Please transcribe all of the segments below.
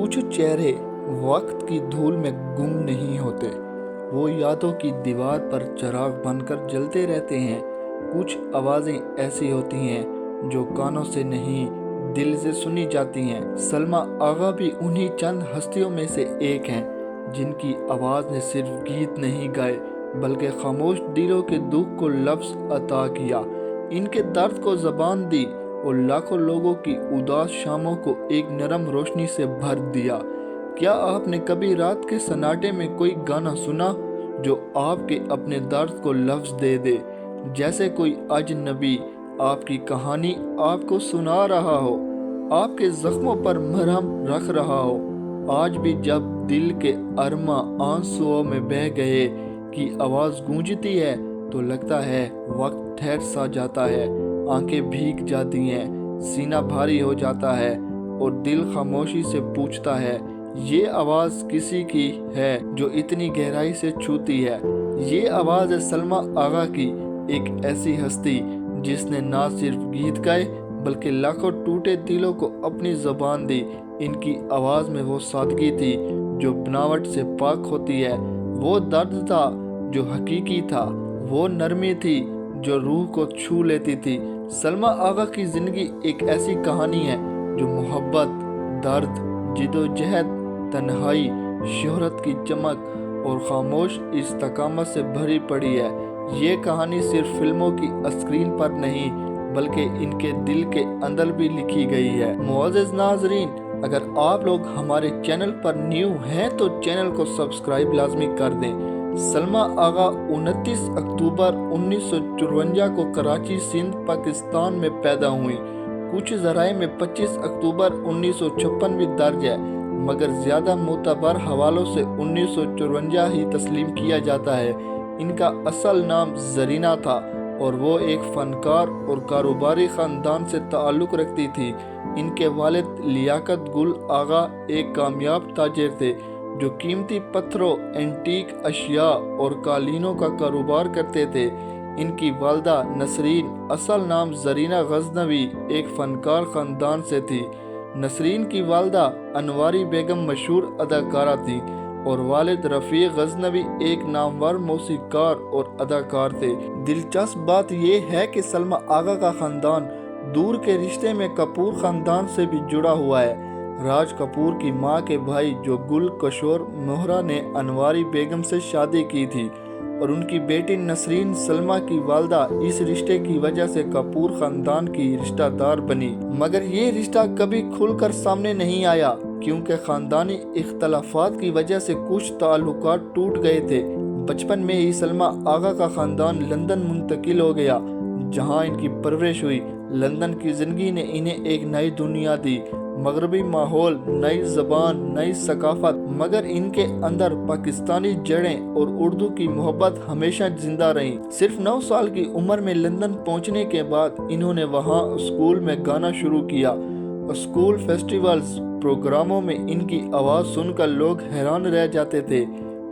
کچھ چہرے وقت کی دھول میں گم نہیں ہوتے، وہ یادوں کی دیوار پر چراغ بن کر جلتے رہتے ہیں۔ کچھ آوازیں ایسی ہوتی ہیں جو کانوں سے نہیں دل سے سنی جاتی ہیں۔ سلمیٰ آغا بھی انہی چند ہستیوں میں سے ایک ہیں جن کی آواز نے صرف گیت نہیں گائے بلکہ خاموش دلوں کے دکھ کو لفظ عطا کیا، ان کے درد کو زبان دی اور لاکھوں لوگوں کی اداس شاموں کو ایک نرم روشنی سے بھر دیا۔ کیا آپ نے کبھی رات کے سناٹے میں کوئی گانا سنا جو آپ کے اپنے درد کو لفظ دے دے، جیسے کوئی اجنبی آپ کی کہانی آپ کو سنا رہا ہو، آپ کے زخموں پر مرہم رکھ رہا ہو؟ آج بھی جب دل کے ارماں آنسوؤں میں بہہ گئے کی آواز گونجتی ہے تو لگتا ہے وقت ٹھہر سا جاتا ہے، آنکھیں بھیگ جاتی ہیں، سینہ بھاری ہو جاتا ہے اور دل خاموشی سے پوچھتا ہے، یہ آواز کسی کی ہے جو اتنی گہرائی سے چھوتی ہے؟ یہ آواز ہے سلمیٰ آغا کی، ایک ایسی ہستی جس نے نہ صرف گیت گائے بلکہ لاکھوں ٹوٹے دلوں کو اپنی زبان دی۔ ان کی آواز میں وہ سادگی تھی جو بناوٹ سے پاک ہوتی ہے، وہ درد تھا جو حقیقی تھا، وہ نرمی تھی جو روح کو چھو لیتی تھی۔ سلمیٰ آغا کی زندگی ایک ایسی کہانی ہے جو محبت، درد، جدوجہد، تنہائی، شہرت کی چمک اور خاموش استقامت سے بھری پڑی ہے۔ یہ کہانی صرف فلموں کی اسکرین پر نہیں بلکہ ان کے دل کے اندر بھی لکھی گئی ہے۔ معزز ناظرین، اگر آپ لوگ ہمارے چینل پر نیو ہیں تو چینل کو سبسکرائب لازمی کر دیں۔ سلمیٰ آغا 29 اکتوبر 1954 کو کراچی، سندھ، پاکستان میں پیدا ہوئیں۔ کچھ ذرائع میں 25 اکتوبر 1956 بھی درج ہے، مگر زیادہ معتبر حوالوں سے 1954 ہی تسلیم کیا جاتا ہے۔ ان کا اصل نام زرینہ تھا اور وہ ایک فنکار اور کاروباری خاندان سے تعلق رکھتی تھی۔ ان کے والد لیاقت گل آغا ایک کامیاب تاجر تھے جو قیمتی پتھروں، اینٹیک اشیاء اور قالینوں کا کاروبار کرتے تھے۔ ان کی والدہ نسرین، اصل نام زرینہ غزنوی، ایک فنکار خاندان سے تھی۔ نسرین کی والدہ انواری بیگم مشہور اداکارہ تھیں اور والد رفیق غزنوی ایک نامور موسیقار اور اداکار تھے۔ دلچسپ بات یہ ہے کہ سلمیٰ آغا کا خاندان دور کے رشتے میں کپور خاندان سے بھی جڑا ہوا ہے۔ راج کپور کی ماں کے بھائی جو گل کشور مہرا نے انواری بیگم سے شادی کی تھی اور ان کی بیٹی نسرین سلمیٰ کی والدہ اس رشتے کی وجہ سے کپور خاندان کی رشتہ دار بنی، مگر یہ رشتہ کبھی کھل کر سامنے نہیں آیا کیونکہ خاندانی اختلافات کی وجہ سے کچھ تعلقات ٹوٹ گئے تھے۔ بچپن میں ہی سلمیٰ آغا کا خاندان لندن منتقل ہو گیا جہاں ان کی پرورش ہوئی۔ لندن کی زندگی نے انہیں ایک نئی دنیا دی، مغربی ماحول، نئی زبان، نئی ثقافت، مگر ان کے اندر پاکستانی جڑیں اور اردو کی محبت ہمیشہ زندہ رہیں۔ صرف 9 سال کی عمر میں لندن پہنچنے کے بعد انہوں نے وہاں اسکول میں گانا شروع کیا۔ اسکول فیسٹیولز، پروگراموں میں ان کی آواز سن کر لوگ حیران رہ جاتے تھے۔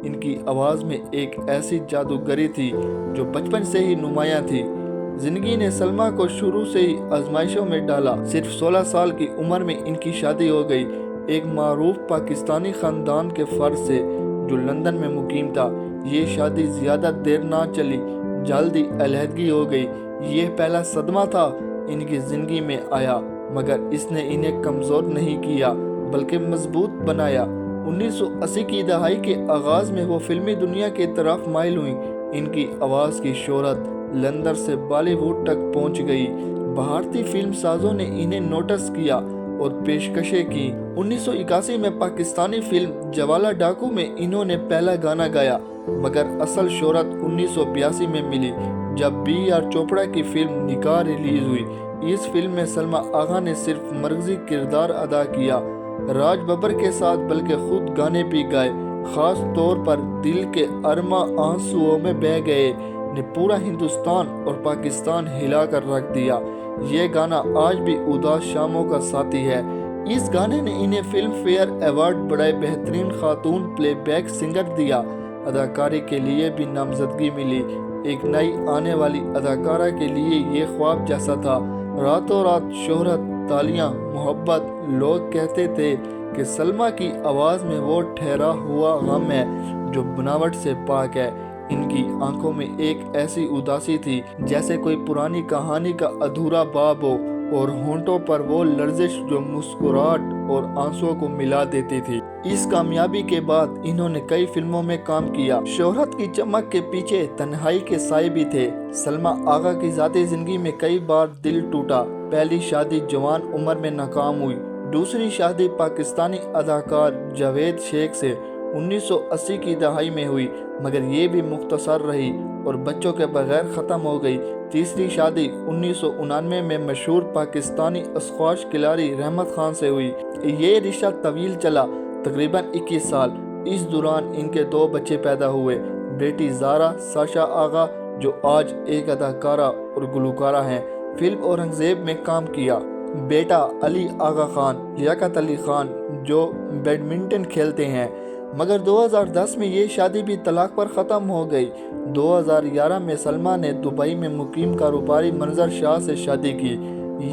ان کی آواز میں ایک ایسی جادوگری تھی جو بچپن سے ہی نمایاں تھی۔ زندگی نے سلمیٰ کو شروع سے ہی آزمائشوں میں ڈالا۔ صرف 16 سال کی عمر میں ان کی شادی ہو گئی ایک معروف پاکستانی خاندان کے فرد سے جو لندن میں مقیم تھا۔ یہ شادی زیادہ دیر نہ چلی، جلدی علیحدگی ہو گئی۔ یہ پہلا صدمہ تھا ان کی زندگی میں آیا، مگر اس نے انہیں کمزور نہیں کیا بلکہ مضبوط بنایا۔ 1980 کی دہائی کے آغاز میں وہ فلمی دنیا کی طرف مائل ہوئیں۔ ان کی آواز کی شہرت لندن سے بالی ووڈ تک پہنچ گئی۔ بھارتی فلم سازوں نے انہیں نوٹس کیا اور پیشکشیں کی۔ 1981 میں پاکستانی فلم جوالا ڈاکو میں انہوں نے پہلا گانا گایا، مگر اصل شہرت 1982 میں ملی جب بی آر چوپڑا کی فلم نکاح ریلیز ہوئی۔ اس فلم میں سلمیٰ آغا نے صرف مرکزی کردار ادا کیا، راج ببر کے ساتھ بلکہ خود گانے بھی گائے۔ خاص طور پر دل کے ارماں آنسوؤں میں بہہ گئے نے پورا ہندوستان اور پاکستان ہلا کر رکھ دیا۔ یہ گانا آج بھی اداس شاموں کا ساتھی ہے۔ اس گانے نے انہیں فلم فیئر ایوارڈ برائے بہترین خاتون پلے بیک سنگر دیا۔ اداکاری کے لیے بھی نامزدگی ملی۔ ایک نئی آنے والی اداکارہ کے لیے یہ خواب جیسا تھا۔ راتوں رات شہرت، تالیاں، محبت۔ لوگ کہتے تھے کہ کہ سلما کی آواز میں وہ ٹھہرا ہوا غم ہے جو بناوٹ سے پاک ہے۔ ان کی آنکھوں میں ایک ایسی اداسی تھی جیسے کوئی پرانی کہانی کا ادھورا باب ہو، اور ہونٹوں پر وہ لرزش جو مسکراہٹ اور آنسوؤں کو ملا دیتی تھی۔ اس کامیابی کے بعد انہوں نے کئی فلموں میں کام کیا۔ شہرت کی چمک کے پیچھے تنہائی کے سائے بھی تھے۔ سلما آغا کی ذاتی زندگی میں کئی بار دل ٹوٹا۔ پہلی شادی جوان عمر میں ناکام ہوئی۔ دوسری شادی پاکستانی اداکار جاوید شیخ سے 1980 کی دہائی میں ہوئی، مگر یہ بھی مختصر رہی اور بچوں کے بغیر ختم ہو گئی۔ تیسری شادی 1999 میں مشہور پاکستانی اسکواش کھلاڑی رحمت خان سے ہوئی۔ یہ رشتہ طویل چلا، تقریباً 21 سال۔ اس دوران ان کے 2 بچے پیدا ہوئے، بیٹی زارا ساشا آغا جو آج ایک اداکارہ اور گلوکارہ ہیں، فلم اورنگزیب میں کام کیا۔ بیٹا علی آغا خان لیاقت علی خان جو بیڈمنٹن کھیلتے ہیں، مگر 2010 میں یہ شادی بھی طلاق پر ختم ہو گئی۔ 2011 میں سلما نے دبئی میں مقیم کاروباری منظر شاہ سے شادی کی۔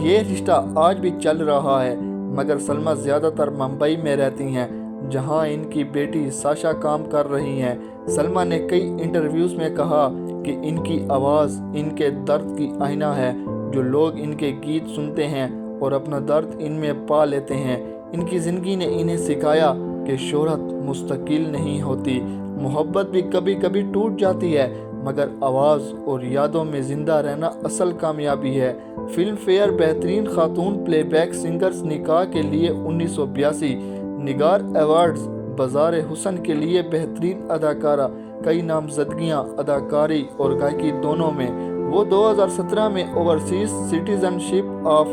یہ رشتہ آج بھی چل رہا ہے، مگر سلما زیادہ تر ممبئی میں رہتی ہیں جہاں ان کی بیٹی ساشا کام کر رہی ہیں۔ سلما نے کئی انٹرویوز میں کہا کہ ان کی آواز ان کے درد کی آئینہ ہے، جو لوگ ان کے گیت سنتے ہیں اور اپنا درد ان میں پا لیتے ہیں۔ ان کی زندگی نے انہیں سکھایا کہ شہرت مستقل نہیں ہوتی، محبت بھی کبھی کبھی ٹوٹ جاتی ہے، مگر آواز اور یادوں میں زندہ رہنا اصل کامیابی ہے۔ فلم فیئر بہترین خاتون پلے بیک سنگرز نکاح کے لیے 1982، نگار ایوارڈز بازار حسن کے لیے بہترین اداکارہ، کئی نامزدگیاں اداکاری اور گائیکی دونوں میں۔ وہ 2017 میں overseas citizen ship of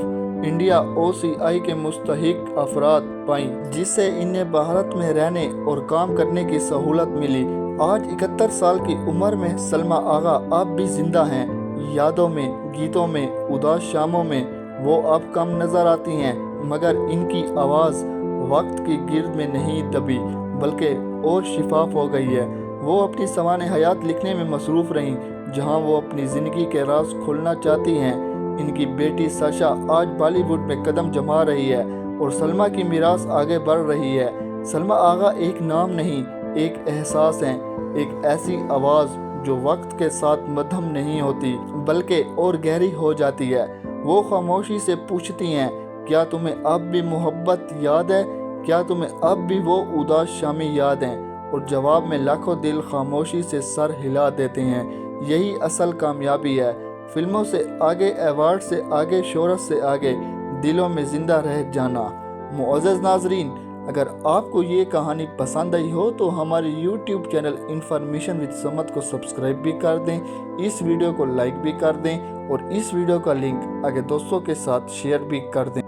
India OCI کے مستحق افراد پائیں، جس سے انہیں بھارت میں رہنے اور کام کرنے کی سہولت ملی۔ آج 71 سال کی عمر میں سلما آغا اب بھی زندہ ہیں، یادوں میں، گیتوں میں، اداس شاموں میں۔ وہ اب کم نظر آتی ہیں، مگر ان کی آواز وقت کی گرد میں نہیں دبی بلکہ اور شفاف ہو گئی ہے۔ وہ اپنی سوانح حیات لکھنے میں مصروف رہیں، جہاں وہ اپنی زندگی کے راز کھولنا چاہتی ہیں۔ ان کی بیٹی ساشا آج بالی ووڈ میں قدم جما رہی ہے اور سلما کی میراث آگے بڑھ رہی ہے۔ سلما آغا ایک نام نہیں، ایک احساس ہیں، ایک ایسی آواز جو وقت کے ساتھ مدھم نہیں ہوتی بلکہ اور گہری ہو جاتی ہے۔ وہ خاموشی سے پوچھتی ہیں، کیا تمہیں اب بھی محبت یاد ہے؟ کیا تمہیں اب بھی وہ اداس شامی یاد ہیں؟ اور جواب میں لاکھوں دل خاموشی سے سر ہلا دیتے ہیں۔ یہی اصل کامیابی ہے، فلموں سے آگے، ایوارڈ سے آگے، شہرت سے آگے، دلوں میں زندہ رہ جانا۔ معزز ناظرین، اگر آپ کو یہ کہانی پسند آئی ہو تو ہمارے YouTube چینل انفارمیشن وتھ سمت کو سبسکرائب بھی کر دیں، اس ویڈیو کو لائک بھی کر دیں اور اس ویڈیو کا لنک آگے دوستوں کے ساتھ شیئر بھی کر دیں۔